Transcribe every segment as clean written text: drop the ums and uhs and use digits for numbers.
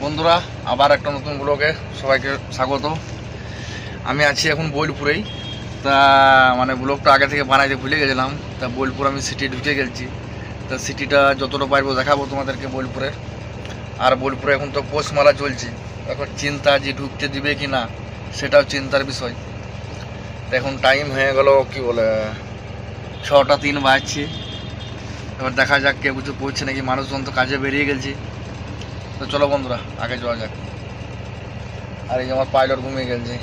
বন্ধুরা, আবার একটা নতুন ব্লগে সবাইকে স্বাগত। আমি আছি এখন বোলপুরেই। তা মানে ব্লগটা আগে থেকে বানাইতে ভুলে গেছিলাম। তা বোলপুর আমি সিটি ঢুকে গেছি। তা সিটিটা যতটা পারবো দেখাবো তোমাদেরকে বোলপুরে। আর বোলপুরে এখন তো পৌষ মেলা চলছে, এখন চিন্তা যে ঢুকতে দিবে কি না, সেটাও চিন্তার বিষয়। এখন টাইম হয়ে গেল কি বলে 6টা 3 বাজছে। এবার দেখা যাক কেউ কিছু পড়ছে নাকি, মানুষজন তো কাজে বেরিয়ে গেছে। তো চলো বন্ধুরা আগে যাওয়া যাক। আর এই যে আমার পাইলট ঘুমিয়ে গেছে।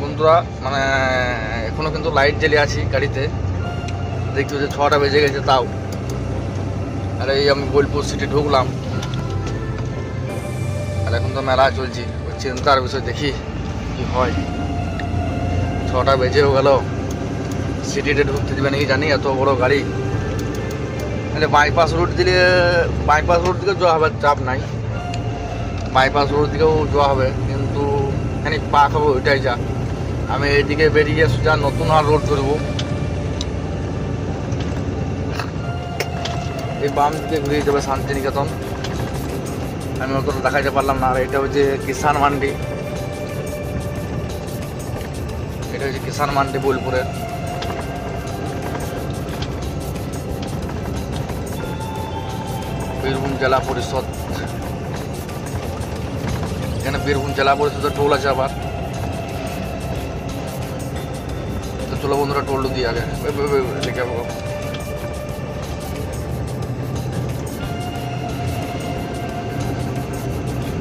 বন্ধুরা মানে এখনো কিন্তু লাইট জ্বেলে আছি গাড়িতে, দেখতে হচ্ছে 6টা বেজে গেছে তাও। আর এই আমি বোলপুর সিটি ঢুকলাম, আর এখন তো মেলা চলছে, ওই চিন্তার বিষয়, দেখি কি হয়। 6টা বেজেও গেল, সিটিতে ঢুকতে দিবে নাকি জানি, এত বড় গাড়ি। মানে বাইপাস রুট দিলে, বাইপাস রুট দিকেও যাওয়া হবে, চাপ নাই। বাইপাস রোড দিকেও যাওয়া হবে, কিন্তু খানিক পা খাবো, ওইটাই যা। আমি এইদিকে বেরিয়ে সোজা নতুন আর রোড ধরবো। এই বাম দিকে ঘুরিয়ে যাবে শান্তিনিকেতন। আমি অতটা দেখাইতে পারলাম না। আর এটা হচ্ছে কিষান মান্ডি, এটা হচ্ছে কিষান মান্ডি বোলপুরের। বীরভূম জেলা পরিষদ, এখানে বীরভূম জেলা পরিষদের টোল আছে আবার। তো চলো বন্ধুরা টোল দিয়ে আগে লিখে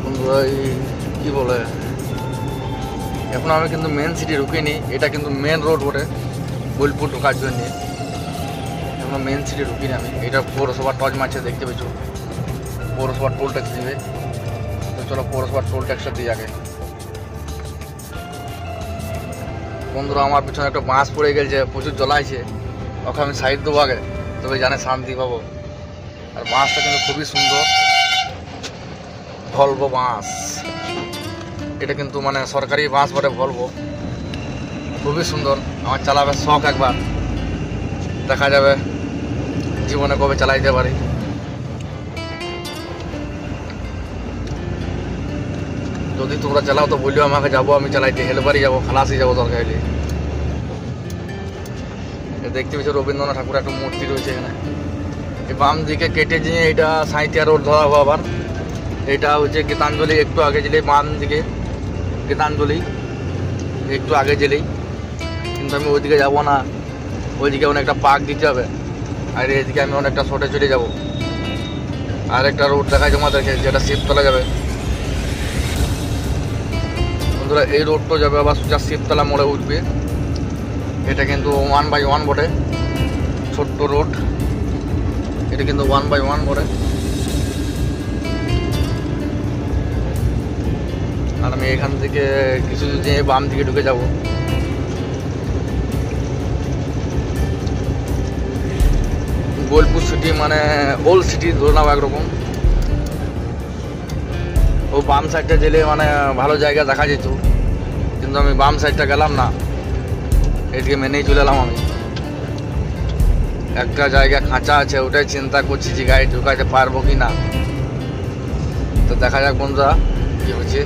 বন্ধুরা। এই কি বলে, এখন আমি কিন্তু মেন সিটি ঢুকিনি, এটা কিন্তু মেন রোড বটে বোলপুর ঢোকার জন্য। এখন মেন সিটি ঢুকিনি আমি, এটা পৌরসভার টজ মারছে, দেখতে পেয়েছো। পৌরসভার টোল ট্যাক্স দিবে। চলো পৌরসভার টোল ট্যাক্সটা দিয়ে আগে। বন্ধুরা আমার পিছনে একটা বাঁশ পড়ে গেছে, প্রচুর জ্বলাইছে, ওকে আমি সাইড দেবো আগে, তবে জানে শান্তি পাবো। আর বাঁশটা কিন্তু খুবই সুন্দর, ভলভো বাঁশ। এটা কিন্তু মানে সরকারি বাঁশ বটে, ভলভো, খুবই সুন্দর। আমার চালাবে শখ, একবার দেখা যাবে জীবনে কবে চালাইতে পারি। যদি তোমরা চালাও তো বললেও আমাকে, যাবো আমি চালাইতে, হেলবারই যাবো, খালাসি যাবো দরকার হলে। দেখতে পেয়েছো রবীন্দ্রনাথ ঠাকুরের একটা মূর্তি রয়েছে এখানে। এই বাম দিকে কেটে দিয়ে এটা সাঁইথিয়া রোড ধরা হবো আবার। এটা হচ্ছে গীতাঞ্জলি, একটু আগে গেলেই বাম দিকে গীতাঞ্জলি, একটু আগে গেলেই। কিন্তু আমি ওইদিকে যাবো না, ওইদিকে অনেকটা পার্ক দিতে হবে। আর এইদিকে আমি অনেকটা শর্টে চলে যাবো। আর একটা রোড দেখায় তোমাদেরকে, যেটা শিবতলা যাবে। বন্ধুরা এই রোডটা যাবে আবার সোজা শিবতলা মোড়ে উঠবে। এটা কিন্তু 1/1 বটে, ছোট্ট রোড। এটা কিন্তু 1/1 বটে। আর আমি এখান থেকে কিছু দিয়ে বাম দিকে ঢুকে যাব। বোলপুর সিটি মানে ওল্ড সিটি ধরে নাও একরকম। ও বাম সাইডটা গেলে মানে ভালো জায়গা দেখা যেত, কিন্তু আমি বাম সাইডটা গেলাম না, এদিকে মেনেই চলে এলাম আমি। একটা জায়গা খাঁচা আছে, ওটাই চিন্তা করছি যে গাড়ি ঢুকাতে পারবো কি না। তো দেখা যাক বন্ধুরা কি হচ্ছে।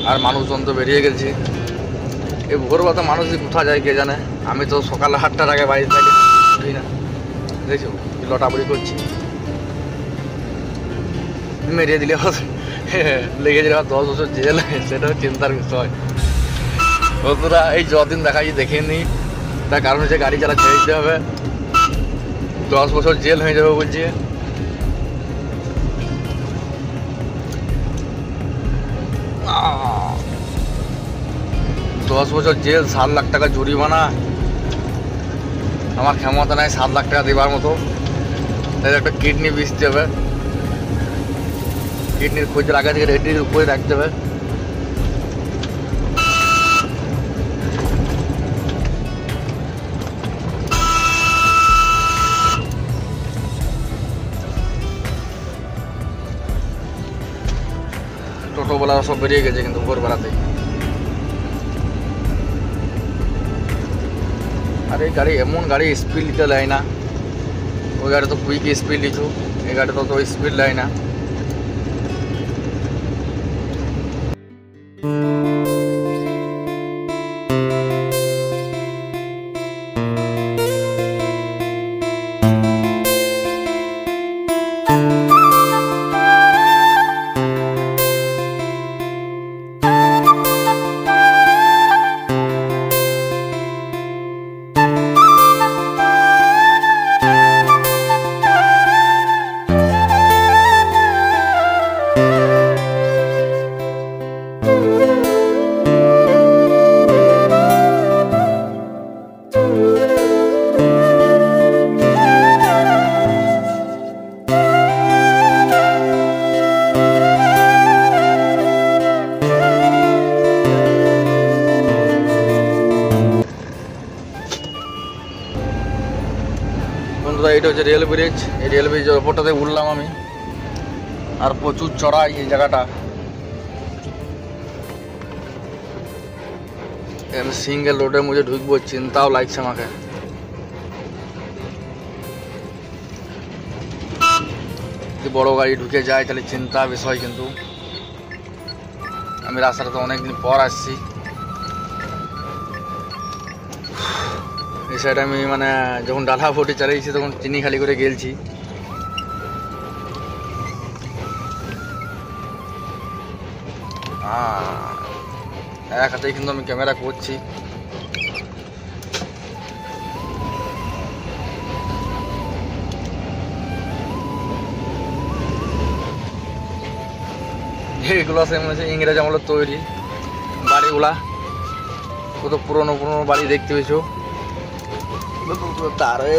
আর মানুষজন তো বেরিয়ে গেছে। এই ভোরবেলা মানুষ কোথা যায় কে জানে। আমি তো সকাল 8টার আগে বাড়ি থেকে উঠি না। দেখছো লটাবড়ি করছি, মেরিয়ে দিলে লেগে যাবে 10 বছর জেল, সেটাও চিন্তার বিষয়। বন্ধুরা এই যদিন দেখাচ্ছি দেখে নি, তার কারণ হচ্ছে গাড়ি চালা ছেড়ে দিতে হবে, 10 বছর জেল হয়ে যাবে বলছে। আহ, 10 বছর জেল, 7 লাখ টাকা জরিমানা। আমার ক্ষমতা নাই 7 লাখ টাকা দেবার মতো। তাই একটা কিডনি বেচতে হবে, কিডনির খোঁজের আগে থেকে রেডির উপরে রাখতে হবে। টোটোবেলা সব বেরিয়ে গেছে কিন্তু ভোরবেলাতেই। আর এই গাড়ি এমন গাড়ি স্পিড নিতে দেয় না, ওই গাড়ি তো কুইক স্পিড নিত, এই গাড়ি তো স্পিড দেয় না। বন্ধুরা এটা হচ্ছে রেল ব্রিজ, এই রেল ব্রিজের ওপরটাতে উঠলাম আমি, আর প্রচুর চড়াই এই জায়গাটা। আমি সিঙ্গেল রোডের মধ্যে ঢুকবো চিন্তাও লাগছে আমাকে। যদি বড় গাড়ি ঢুকে যায় তাহলে চিন্তা বিষয়, কিন্তু আমি রাস্তাটা তো অনেকদিন পর আসছি। এই সাইডে আমি মানে যখন ডালা ফটি চালিয়েছি তখন চিনি খালি করে গেলছি। এক হাতেই কিন্তু আমি ক্যামেরা করছি। এগুলো আছে মনে হচ্ছে ইংরেজ আমলের তৈরি বাড়িগুলা, কত পুরনো পুরনো বাড়ি দেখতে পেয়েছো। তারে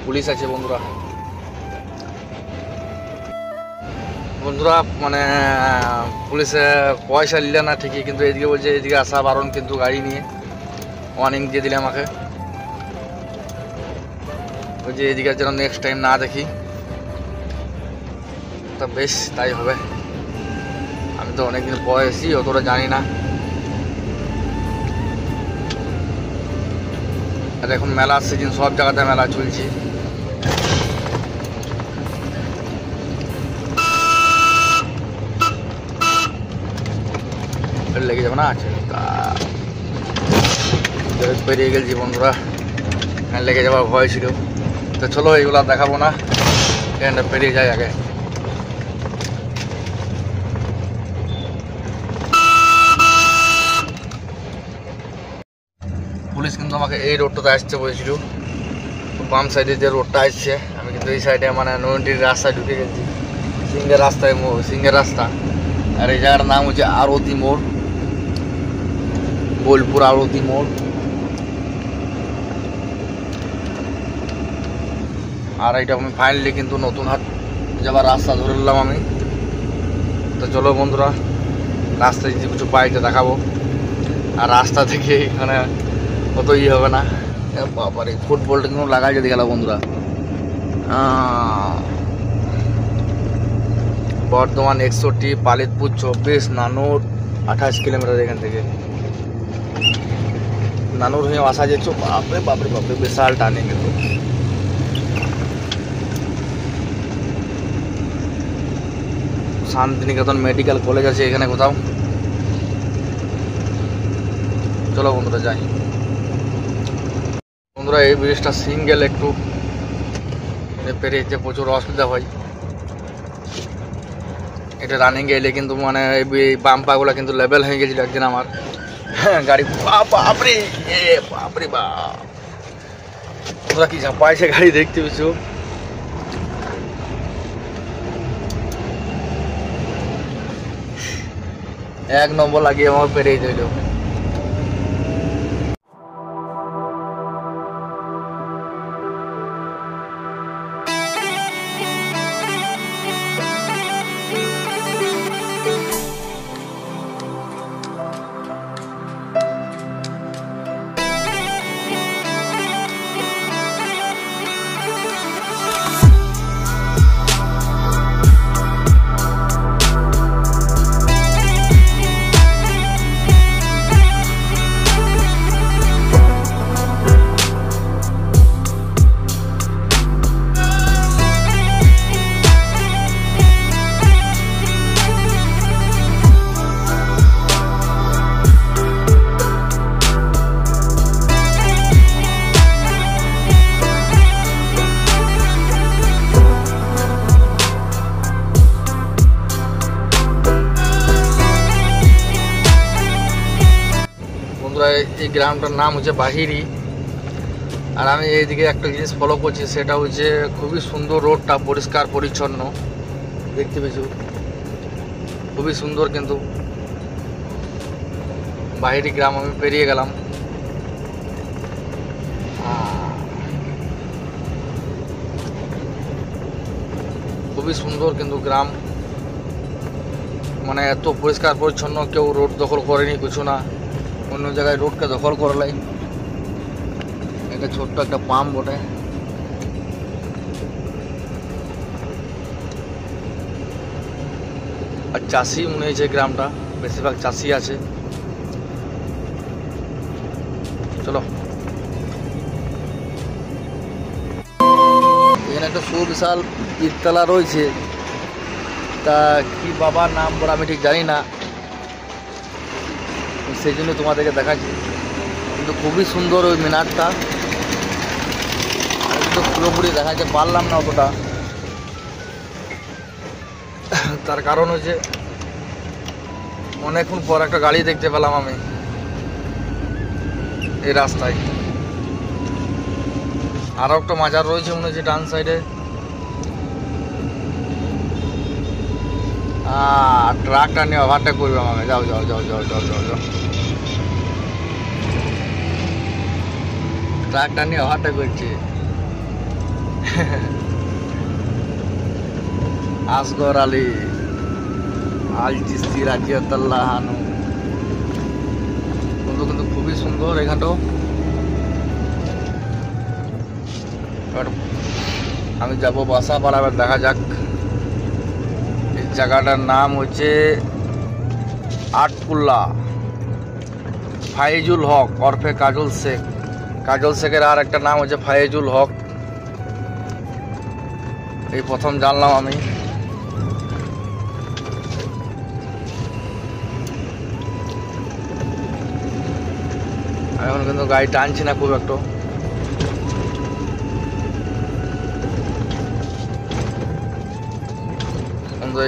পুলিশ আছে বন্ধুরা। বন্ধুরা মানে পুলিশে পয়সা নিলে না ঠিকই, কিন্তু এদিকে বলছে এদিকে আসা বারণ, কিন্তু গাড়ি নিয়ে ওয়ার্নিং দিয়ে দিলে আমাকে, বলছে এদিকে যেন নেক্সট টাইম না দেখি। তা বেশ তাই হবে, আমি তো অনেকদিন পর এসেছি, অতটা জানি না। আর এখন মেলার সিজন, সব জায়গাতে মেলা চলছে। লেগে যাবে না, বেরিয়ে গেছি বন্ধুরা, লেগে যাওয়ার ভয় ছিল। তো চলো এগুলো দেখাবো না, ট্রেনটা পেরিয়ে যায় আগে। পুলিশ কিন্তু আমাকে এই রোডটাতে আসতে বলেছিল, বাম সাইডে যে রোডটা আসছে, আমি কিন্তু এই সাইডে মানে নদীর রাস্তায় ঢুকে গেছি, সিঙ্গের রাস্তায়, সিঙ্গের রাস্তা। আর এই জায়গাটার নাম হচ্ছে আরতি মোড়, বোলপুর আরতি মোড়। আর এটা আমি ফাইনালি কিন্তু নতুন হাট যাবার রাস্তা ধরে নিলাম আমি। তো চলো বন্ধুরা, রাস্তায় যদি কিছু পাই তো দেখাবো। আর রাস্তা থেকে এখানে কত হবে না, বাবারে ফুটবলটা কিন্তু লাগাই যদি গেল বন্ধুরা। বর্ধমান 61, পালিতপুর 24, নানুর 28 কিলোমিটার এখান থেকে। নানুর হয়ে আসা যাচ্ছে, বাপরে বাপরে বাপরে বিশাল টার্নিং। কিন্তু শান্তিনিকেতন মেডিকেল কলেজ আছে এখানে কোথাও। চলো বন্ধুরা যাই। বন্ধুরা এই ব্রিজটা সিঙ্গেল, একটু পেরিয়ে যেতে প্রচুর অসুবিধা হয়। এটা রানিং এলে কিন্তু মানে এই বাম্পাগুলো কিন্তু লেভেল হয়ে গেছিল একদিন আমার গাড়ি, বাপরে বাপরে বাপ, তোমরা কি ঝাঁপাইছে গাড়ি দেখতে পেয়েছো। এক নম্বর লাগিয়ে আমার পেরিয়ে দিল। এই গ্রামটার নাম হচ্ছে বাহিরি। আর আমি এইদিকে একটা জিনিস ফলো করছি, সেটা হচ্ছে খুবই সুন্দর রোডটা, পরিষ্কার পরিচ্ছন্ন দেখতে পেয়েছো, খুবই সুন্দর। কিন্তু বাহিরি গ্রাম আমি পেরিয়ে গেলাম। খুবই সুন্দর কিন্তু গ্রাম, মানে এত পরিষ্কার পরিচ্ছন্ন, কেউ রোড দখল করেনি কিছু না, অন্য জায়গায় রোডকে দখল করলাই। এটা ছোট্ট একটা পাম্প বটে। আর চাষি মনে হয়েছে গ্রামটা, বেশিরভাগ চাষি আছে। চলো, এখানে একটা সুবিশাল ঈদতলা রয়েছে, তা কি বাবার নাম বলে আমি ঠিক জানি না, সেই জন্য তোমাদেরকে দেখাচ্ছি। কিন্তু খুবই সুন্দর ওই মিনারটা, কিন্তু পুরোপুরি দেখাতে পারলাম না অতটা। তার কারণ হচ্ছে অনেকক্ষণ পর একটা গাড়ি দেখতে পেলাম আমি এই রাস্তায়। আরও একটা মাজার রয়েছে মনে হচ্ছে ডান সাইডে। ট্রাকটা নিয়ে ওভারটেক করবে আমাকে। যাও যাও যাও যাও যাও যাও যাও, ট্রাকটা নিয়ে ওভারটেক করছে। আসগর আলী আল চিস্তি রাজিয়াতাল্লাহ আনহু। কিন্তু খুবই সুন্দর এখানটাও। আমি যাবো বাসাপাড়া, এবার দেখা যাক। এই জায়গাটার নাম হচ্ছে আটকুল্লা। ফাইজুল হক ওরফে কাজল শেখ। কাজল শেখের আর একটা নাম হচ্ছে ফাইজুল হক। এই প্রথম জানলাম আমি। এখন কিন্তু গাড়ি টানছি না খুব একটু।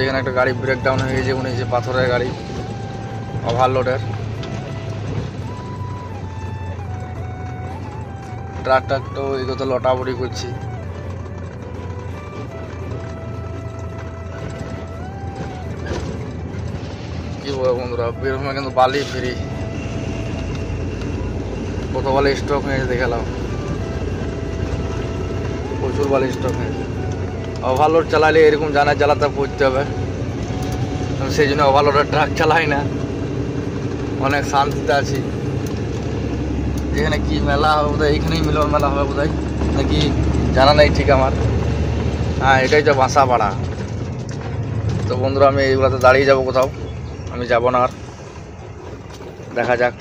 এখানে একটা গাড়ি ব্রেকডাউন হয়ে গেছে, মনে হচ্ছে পাথরের গাড়ি, ওভারলোডের। ট্রাকটা তো এগোতে লটাবড়ি করছি। কি বলবো বন্ধুরা, বীরভূমে কিন্তু বালি ফ্রি। কত বালি স্টক হয়েছে দেখালাম, প্রচুর বালি স্টক হয়েছে। ওভারলোড চালালে এরকম জানার জ্বালাতে পড়তে হবে, সেই জন্য ওভারলোডের ট্রাক চালাই না, অনেক শান্তিতে আছি। এখানে কি মেলা হবে বোধহয়, এইখানেই মিলন মেলা হবে বোধহয়, নাকি জানা নেই ঠিক আমার। হ্যাঁ, এটাই তো বাসাপাড়া। তো বন্ধুরা, আমি এইগুলোতে দাঁড়িয়ে যাবো কোথাও, আমি যাব না আর, দেখা যাক।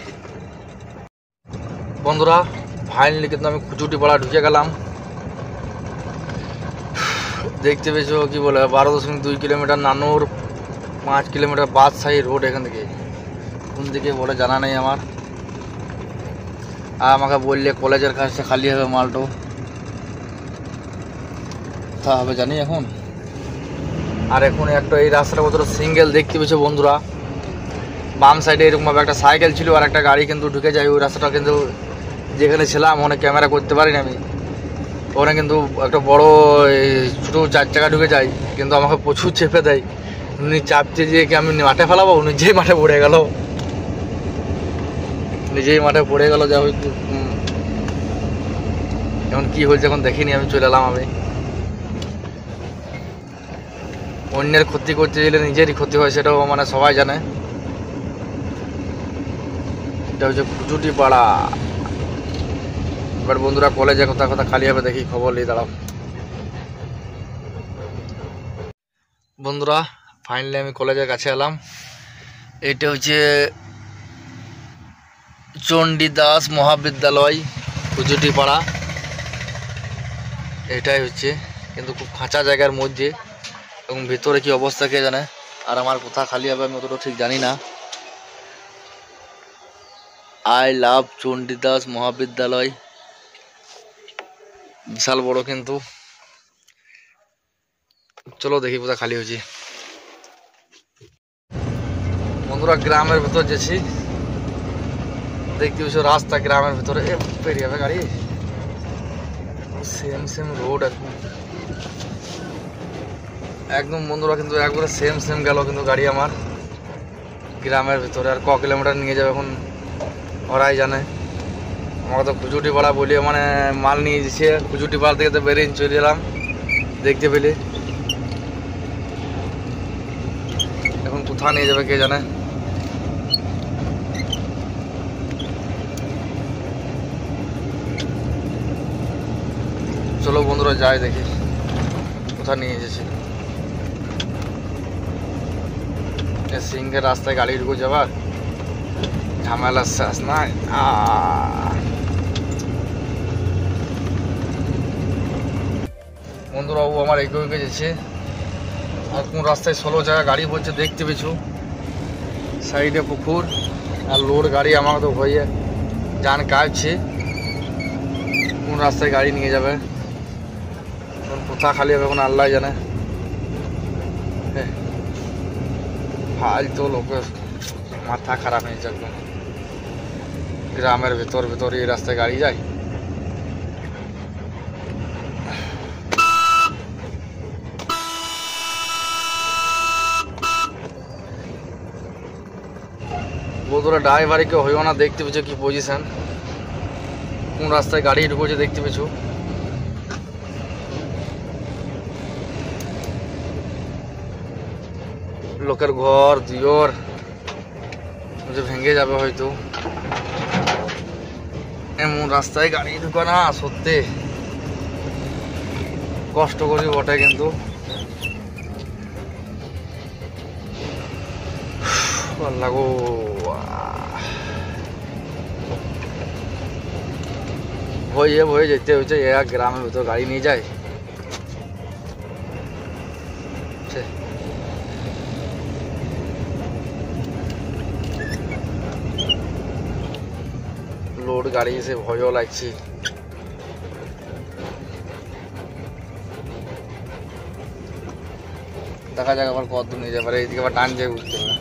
বন্ধুরা, ফাইনালি কিন্তু আমি কুচুটিপাড়া ঢুকে গেলাম। দেখতে পেয়েছো কি বলে 12.2 কিলোমিটার নানুর, 5 কিলোমিটার বাদশাহী রোড। এখান থেকে কোন দিকে বলে জানা নেই আমার। আর আমাকে বললে কলেজের কাছে খালি হবে মালটো, তা হবে জানি এখন। আর এখন একটা এই রাস্তাটা কত সিঙ্গেল দেখতে পেয়েছো বন্ধুরা। বাম সাইডে এরকমভাবে একটা সাইকেল ছিল আর একটা গাড়ি কিন্তু ঢুকে যায় ওই রাস্তাটা। কিন্তু যেখানে ছিলাম ওখানে ক্যামেরা করতে পারিনি আমি, ওখানে কিন্তু একটা বড় ছোটো 4 চাকা ঢুকে যায়, কিন্তু আমাকে প্রচুর চেপে দেয়। উনি চাপতে যেয়ে কি আমি মাঠে ফেলাবো, নিজেই মাঠে পড়ে গেল, নিজেই মাঠে পড়ে গেল। যা হয়তো এখন কি হয়েছে এখন দেখিনি, আমি চলে এলাম। আমি অন্যের ক্ষতি করতে গেলে নিজেরই ক্ষতি হয়, সেটাও মানে সবাই জানে। এটা হচ্ছে কুচুটিপাড়া। এবার বন্ধুরা কলেজে কথা কথা খালি হবে, দেখি খবর নিয়ে দাঁড়াও। বন্ধুরা ফাইনালি আমি কলেজের কাছে এলাম। এটা হচ্ছে চণ্ডীদাস মহাবিদ্যালয় কুচুটিপাড়া, এটাই হচ্ছে। কিন্তু খুব খাঁচা জায়গার মধ্যে, এবং ভিতরে কি অবস্থা কে জানে। আর আমার কোথা খালি হবে আমি অতটা ঠিক জানি না। আই লাভ চণ্ডীদাস মহাবিদ্যালয়, বিশাল বড় কিন্তু। চলো দেখি কোথা খালি হয়েছে। বন্ধুরা গ্রামের ভিতর যেছি, দেখতে পাচ্ছ রাস্তা গ্রামের ভিতরে পেরিয়ে যাবে গাড়ি, সেম সেম রোড একদম বন্ধুরা, কিন্তু একবারে সেম সেম গেল কিন্তু গাড়ি আমার গ্রামের ভিতরে। আর ক কিলোমিটার নিয়ে যাবে এখন ওরাই জানে। আমাকে তো খুজুটি পাড়া বলিয়ে মানে মাল নিয়ে দিচ্ছে, খুজুটি পাড়া থেকে তো বেরিয়ে চলে এলাম দেখতে পেলে। এখন কোথায় নিয়ে যাবে কে জানে। চলো বন্ধুরা যাই দেখি কোথায় নিয়ে যাচ্ছে। সিংহের রাস্তায় গাড়ি ঢুকে যাবার ঝামেলা শেষ নাই। বন্ধুরা ও আমার এগিয়ে যাচ্ছে, আর কোন রাস্তায় ষোলো জায়গা গাড়ি বলছে দেখতে পেয়েছো, সাইডে পুকুর আর লোড গাড়ি। আমাকে তো ভয়ে যান কাটছে কোন রাস্তায় গাড়ি নিয়ে যাবে, কোথা খালি হবে এখন আল্লাহ জানে। ফালতু লোকের মাথা খারাপ হয়েছে একদম। গ্রামের ভেতর এই রাস্তায় গাড়ি যায়। বন্ধুরা ড্রাইভারে কেউ হইও না, দেখতে পেয়েছো কি পজিশন, কোন রাস্তায় গাড়ি ঢুকেছে দেখতে পেয়েছো। লোকের ঘর দুয়ার ভেঙে যাবে হয়তো, এমন রাস্তায় গাড়ি ঢুকে না সত্যি কষ্ট করি বটে, কিন্তু লাগো ভয়ে যেতে হয়েছে। এক গ্রামের ভিতর গাড়ি নিয়ে যায়। লোড গাড়ি এসে ভয়ও লাগছে। দেখা যাক আবার কত দূর নিয়ে যাবে, এইদিকে আবার টান দিয়ে উঠতে হবে।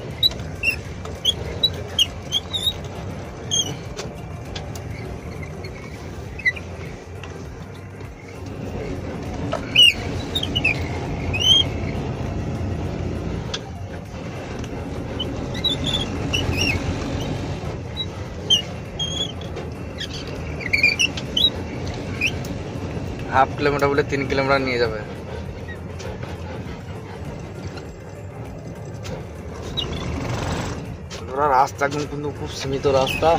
হাফ কিলোমিটার বলে 3 কিলোমিটার নিয়ে যাবে। রাস্তা কিন্তু খুব সীমিত রাস্তা,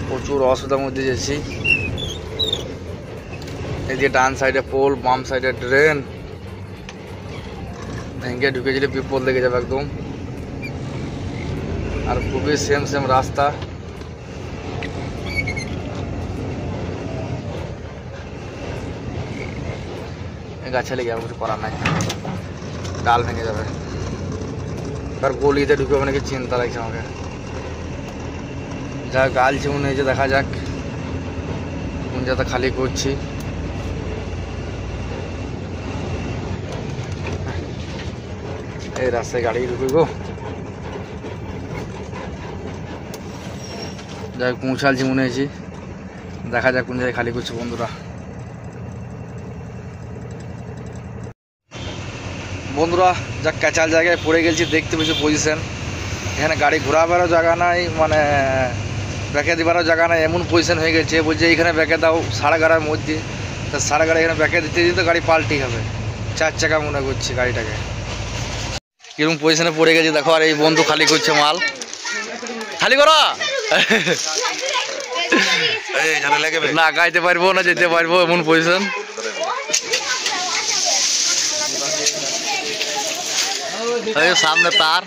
প্রচুর অসুবিধার মধ্যে যাচ্ছি। এদিকে ডান সাইডে পোল, বাম সাইডে ড্রেন, ভেঙে ঢুকে গেলে বিপদ লেগে যাবে একদম। আর খুবই সেম সেম রাস্তা। গাছে লেগে যাবে, কিছু করার নাই, ডাল ভেঙে যাবে। আর গলিতে ঢুকে নাকি চিন্তা লাগছে আমাকে। যা গালছে মনে হয়েছে, দেখা যাক কোন জায়গা খালি করছি। এই রাস্তায় গাড়ি ঢুকে গো, যাই পৌঁছালছি মনে হয়েছি। দেখা যাক কোন জায়গায় খালি করছি বন্ধুরা। বন্ধুরা যা কাঁচাল জায়গায় পড়ে গেছি, দেখতে পেয়েছি পজিশন। এখানে গাড়ি ঘোরাবারও জায়গা নাই, মানে ব্যাকে দিবারও জায়গা নাই, এমন পজিশন হয়ে গেছে। বলছে এইখানে ব্যাকে দাও 11:30-এর মধ্যে, তা 11:30 এখানে ব্যাকে দিতে দিতে গাড়ি পাল্টি হবে। 4 চাকা মনে করছি গাড়িটাকে, কিরকম পজিশনে পড়ে গেছে দেখো। আর এই বন্ধু খালি করছে মাল, খালি করো না, গাইতে পারবো না, যেতে পারবো এমন পজিশন। সামনে তার,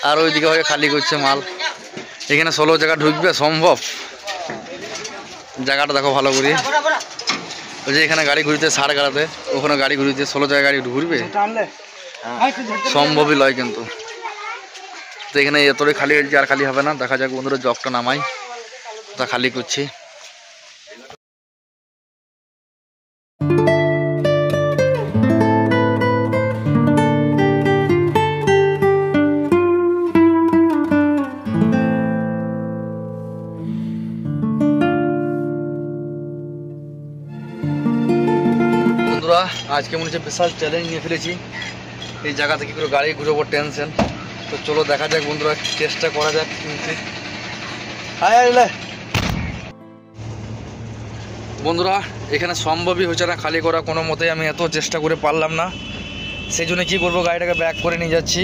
আর ওইদিকে হয়ে খালি করছে মাল। এখানে 16 জায়গা ঢুকবে সম্ভব? জায়গাটা দেখো ভালো করে। ওই যে এখানে গাড়ি ঘুরিতে 11:30-তে, ওখানে গাড়ি ঘুরিতে 16 জায়গায় গাড়ি ঘুরবে, সম্ভবই নয় কিন্তু। তো এখানে এতটাই খালি হয়েছে, আর খালি হবে না। দেখা যাক বন্ধুরা, জগটা নামাই, তা খালি করছি। আজকে মনে হচ্ছে বিশাল চ্যালেঞ্জ নিয়ে ফেলেছি। এই জায়গা থেকে পুরো গাড়ি ঘুরবো টেনশন। তো চলো দেখা যাক বন্ধুরা, চেষ্টা করা যাক। বন্ধুরা এখানে সম্ভবই হচ্ছে না খালি করা কোনো মতেই, আমি এত চেষ্টা করে পারলাম না। সেই জন্য কী করবো, গাড়িটাকে ব্যাক করে নিয়ে যাচ্ছি।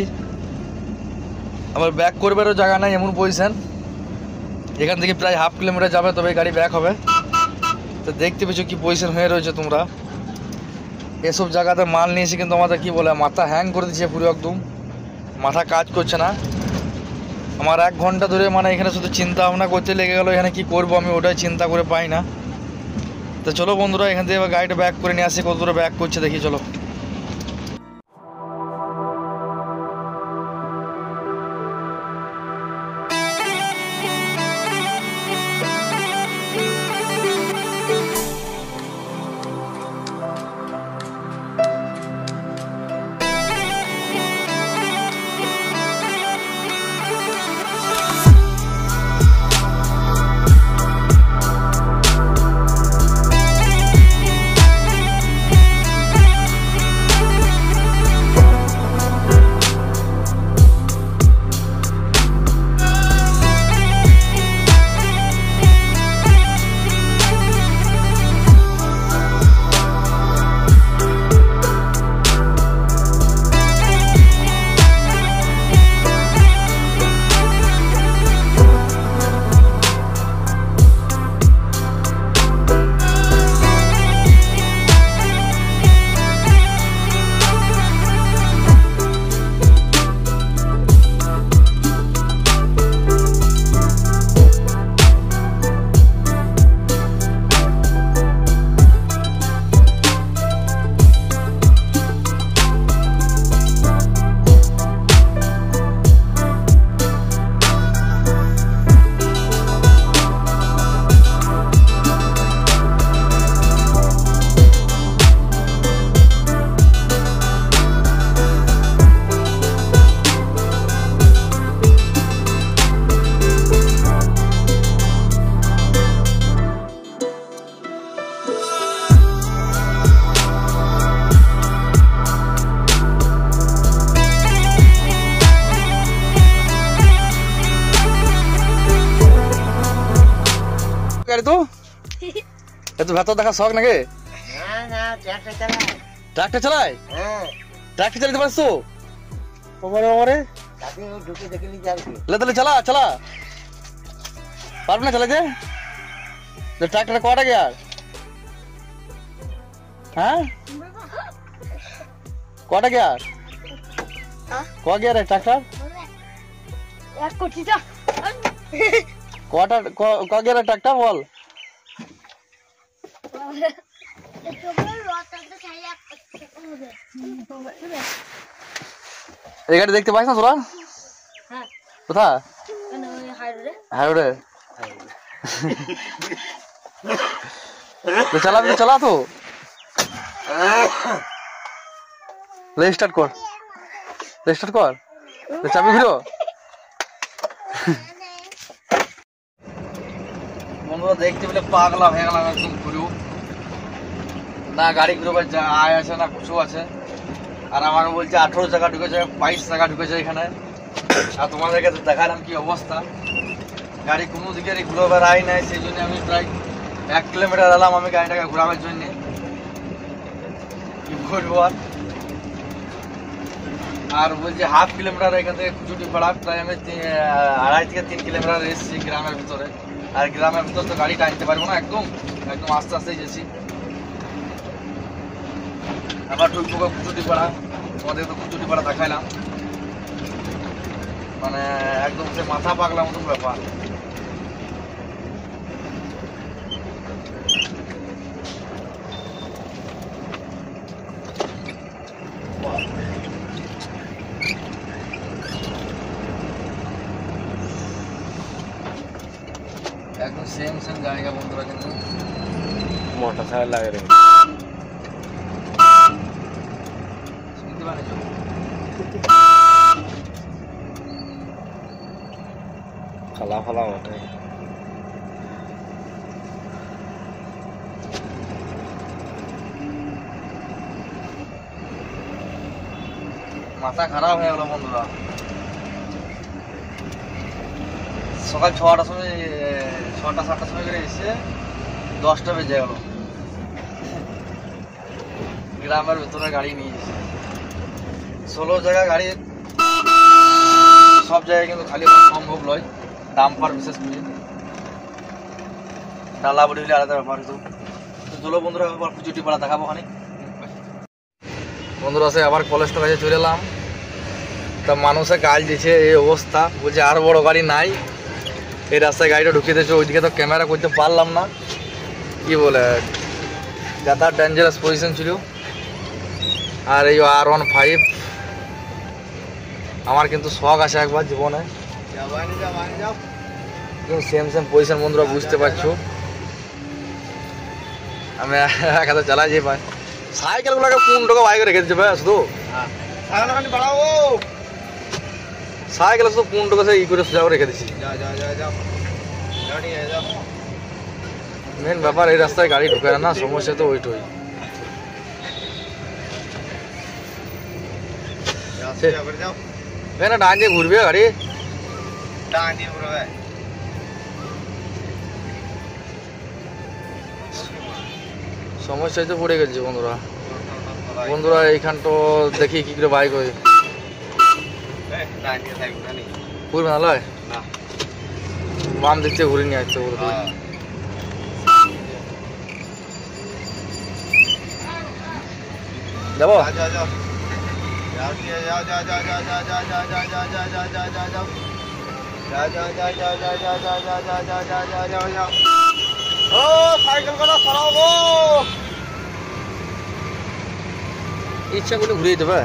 আবার ব্যাক করবারও জায়গা নাই, এমন পজিশন। এখান থেকে প্রায় হাফ কিলোমিটার যাবে তবে গাড়ি ব্যাক হবে। তো দেখতে পেছো কি পজিশন হয়ে রয়েছে তোমরা। এসব জায়গাতে মাল নিয়েছি কিন্তু আমাদের কি বলে মাথা হ্যাং করে দিচ্ছে পুরো, একদম মাথা কাজ করছে না আমার। 1 ঘন্টা ধরে মানে এখানে শুধু চিন্তা ভাবনা করতে লেগে গেলো, এখানে কি করব আমি ওটাই চিন্তা করে পাই না। তো চলো বন্ধুরা এখান থেকে এবার গাড়িটা ব্যাক করে নিয়ে আসি, কত দূরে ব্যাক করছে দেখি চলো। তো এত ভেতর দেখা শখ নাকি? ট্রাক্টর চালায়? ট্রাক্টর চালাতে পারছো? তাহলে চালা চালা পারবে না চালাতে? ট্রাক্টর কটা গিয়ার? হ্যাঁ কটা গিয়ার? ক গিয়ার ট্রাক্টর? কটা ক গিয়ার ট্রাক্টর বল? এই গাড়ি দেখতে পাইস না তোরা? কোথা? হাইরোডে। চালাবি চালা তো, স্টার্ট কর স্টার্ট কর, চাবি ঘুরো। বন্ধুরা দেখতে পেলে পাগলা হয়ে গেলাম একদম, ঘুরু না গাড়ি ঘুরবার আয় আছে না কিছু আছে। আর আমাকে বলছে 18 টাকা ঢুকেছে, 22 টাকা ঢুকেছে এখানে। আর তোমাদেরকে দেখালাম কি অবস্থা, গাড়ি কোনো দিকে ঘুরবার আয় নাই। সেই জন্য আমি প্রায় 1 কিলোমিটার এলাম আমি গাড়িটাকে ঘোরাবার জন্য। কি ঘুরবো আর বলছি হাফ কিলোমিটার এখান থেকে কুচুটি পাড়া, প্রায় আমি 2.5 থেকে 3 কিলোমিটার এসেছি গ্রামের ভিতরে। আর গ্রামের ভিতর তো গাড়ি টানতে পারবো না, একদম একদম আস্তে আস্তেই গেছি। আবার ঢুকবো কুচুটি পাড়া, তোমাদের তো কুচুটি পাড়া দেখাইলাম, মানে একদম সে মাথা পাগলা মতন ব্যাপার। একদম সেম সেম জায়গা বন্ধুরা, কিন্তু মোটরসাইকেল লাগে রে শুনতে পারে খালা ফালা ওঠে। মাথা খারাপ হয়ে গেল বন্ধুরা। সকাল 6টার সময় 6টা-7টার সময় করে এসে 10টা বেজে গেল। গ্রামের ভেতরে গাড়ি নিয়ে এসেছে 16 জায়গায় গাড়ি, সব জায়গায় কিন্তু খালি সম্ভব নয়, ডাম্পার বিশেষ করে ডালা বড়ি হলে আলাদা ব্যাপার হতো। তো চলো বন্ধুরা আবার কুচুটি পাড়া দেখাবো ওখানে। বন্ধুরা সে আবার কলেজটার কাছে চলে এলাম। তা মানুষে গাল দিচ্ছে এই অবস্থা, বলছে আর বড় গাড়ি নাই, এই রাস্তায় গাড়িটা ঢুকিয়ে দিয়েছে। ওইদিকে তো ক্যামেরা করতে পারলাম না, কি বলে যাতা ডেঞ্জারাস পজিশন ছিল। আর এই R15 আমার কিন্তু শখ আছে একবার জীবনে, সেম সেম পজিশন বন্ধুরা বুঝতে পারছো। আমি এক হাতে চালাই যে ভাই সাইকেলগুলোকে 15 টাকা বাইকে রেখে দিচ্ছে ভাই, শুধু সাইকেল শুধু 15 টাকা ই করে সোজা রেখে দিচ্ছি। মেন ব্যাপার এই রাস্তায় গাড়ি ঢুকে না, সমস্যা তো ওইটাই। না ডান দিয়ে ঘুরবে গাড়ি, সমস্যায় তো পড়ে গেছে বন্ধুরা। বন্ধুরা এইখানটা দেখি কি করে বাইক হয়, ঘুরবে না লয় বাম দিক থেকে ঘুরে নিয়ে আসছে। যাবো ইচ্ছা করলে ঘুরিয়ে দেবে।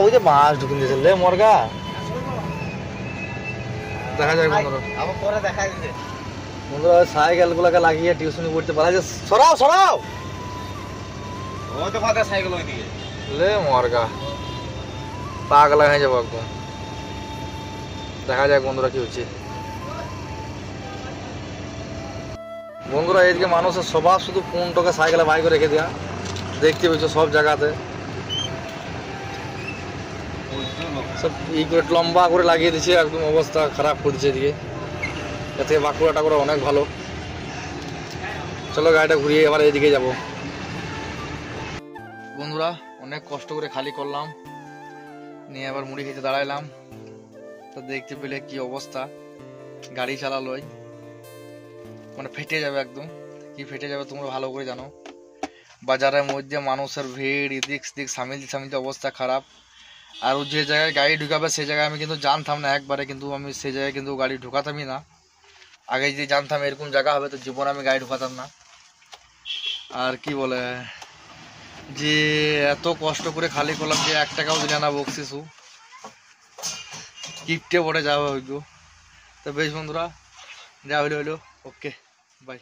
ওই যে মাছ ঢুকিয়ে দিয়েছিল মরগা, দেখা যায় বন্ধুরা সাইকেল গুলাকে লাগিয়ে টিউশনি পড়তে পারা যায়। সরাও সরাও লে মরগা, পাগলা হয়ে যাবো একদম। দেখা যাক বন্ধুরা কি হচ্ছে। বন্ধুরা এদিকে মানুষের স্বভাব শুধু 15 টাকা সাইকেলে বাইকে রেখে দেওয়া, দেখতে পেয়েছ সব জায়গাতে সব ই করে লম্বা করে লাগিয়ে দিচ্ছে, একদম অবস্থা খারাপ করে দিচ্ছে এদিকে। এর থেকে বাঁকুড়াটা করে অনেক ভালো। চলো গাড়িটা ঘুরিয়ে এবার এদিকে যাব। বন্ধুরা অনেক কষ্ট করে খালি করলাম, নিয়ে আবার মুড়ি খেতে দাঁড়াইলাম। তো দেখতে পেলে কি অবস্থা, গাড়ি চালালোই মানে ফেটে যাবে একদম। কি ফেটে যাবে তোমরা ভালো করে জানো। বাজারের মধ্যে মানুষের ভিড়, এদিক সেদিক সামিলতে অবস্থা খারাপ। আর যে জায়গায় গাড়ি ঢুকাবে সেই জায়গায় আমি কিন্তু জানতাম না একবারে, কিন্তু আমি সেই জায়গায় কিন্তু গাড়ি ঢুকাতামই না। আগে যদি জানতাম এরকম জায়গা হবে তো জীবনে আমি গাড়ি ঢুকাতাম না। আর কি বলে যে এত কষ্ট করে খালি করলাম যে 1 টাকাও দিলে না বকশিসু, কিপটে পড়ে যাওয়া হইল। তো বেশ বন্ধুরা যা হইলো ওকে বাই।